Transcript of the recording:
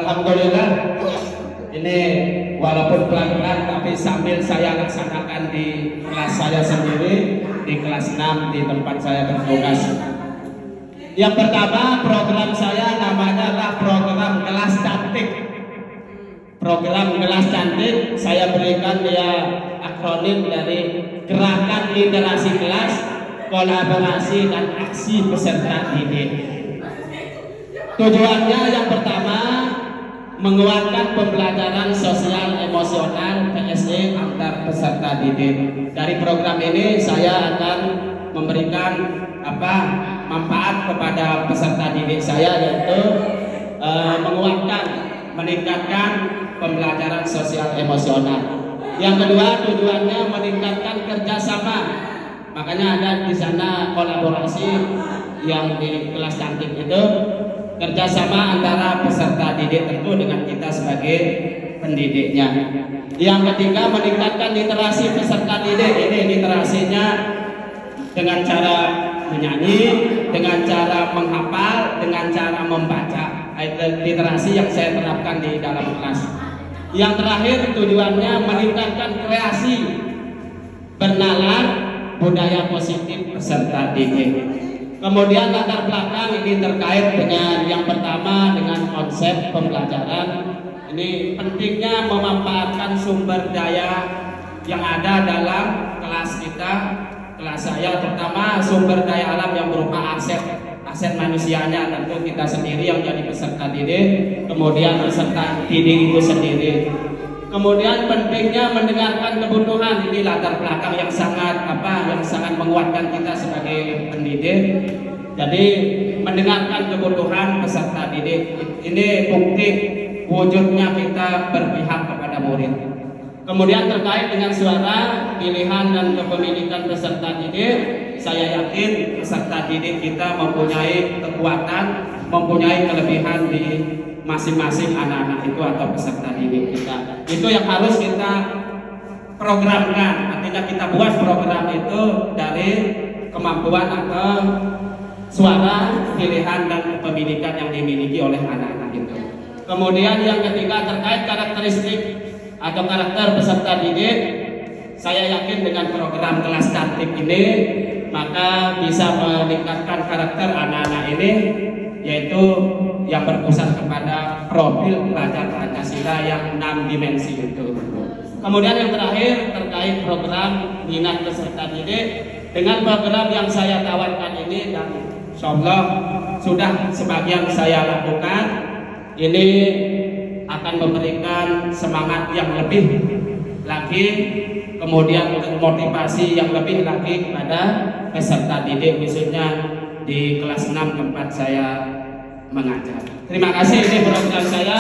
alhamdulillah ini walaupun pelan-pelan tapi sambil saya laksanakan di kelas saya sendiri, di kelas 6 di tempat saya bertugas. Yang pertama, program saya namanya adalah program Gelas Cantik. Program Gelas Cantik saya berikan dia akronim dari Gerakan Literasi Kelas, Kolaborasi dan Aksi Peserta Didik. Tujuannya yang pertama, menguatkan pembelajaran sosial emosional PSE antar peserta didik. Dari program ini saya akan memberikan manfaat kepada peserta didik saya, yaitu menguatkan, meningkatkan pembelajaran sosial emosional. Yang kedua, tujuannya meningkatkan kerjasama. Makanya ada di sana kolaborasi yang di kelas cantik itu, kerjasama antara peserta didik tentu dengan kita sebagai pendidiknya. Yang ketiga, meningkatkan literasi peserta didik. Ini literasinya dengan cara menyanyi, dengan cara menghafal, dengan cara membaca. Literasi yang saya terapkan di dalam kelas. Yang terakhir, tujuannya meningkatkan kreasi, bernalar budaya positif peserta didik. Kemudian latar belakang ini terkait dengan yang pertama, dengan konsep pembelajaran. Ini pentingnya memanfaatkan sumber daya yang ada dalam kelas kita, kelas saya, terutama sumber daya alam yang berupa aset manusianya, tentu kita sendiri yang jadi peserta didik, kemudian peserta didik itu sendiri. Kemudian pentingnya mendengarkan kebutuhan, ini latar belakang yang sangat menguatkan kita sebagai pendidik. Jadi mendengarkan kebutuhan peserta didik, ini bukti wujudnya kita berpihak kepada murid. Kemudian terkait dengan suara, pilihan dan kepemilikan peserta didik, saya yakin peserta didik kita mempunyai kekuatan, mempunyai kelebihan di masing-masing anak-anak itu atau peserta didik kita. Itu yang harus kita programkan. Artinya kita buat program itu dari kemampuan atau suara, pilihan dan kepemilikan yang dimiliki oleh anak-anak itu. Kemudian yang ketiga, terkait karakteristik atau karakter peserta didik, saya yakin dengan program Kelas Cantik ini maka bisa meningkatkan karakter anak-anak ini, yaitu yang berpusat kepada profil pelajar Pancasila yang 6 dimensi itu. Kemudian yang terakhir terkait program minat peserta didik, dengan program yang saya tawarkan ini dan insyaallah sudah sebagian saya lakukan, ini akan memberikan semangat yang lebih lagi, kemudian motivasi yang lebih lagi kepada peserta didik, khususnya di kelas 6 tempat saya mengajar. Terima kasih, ini program saya.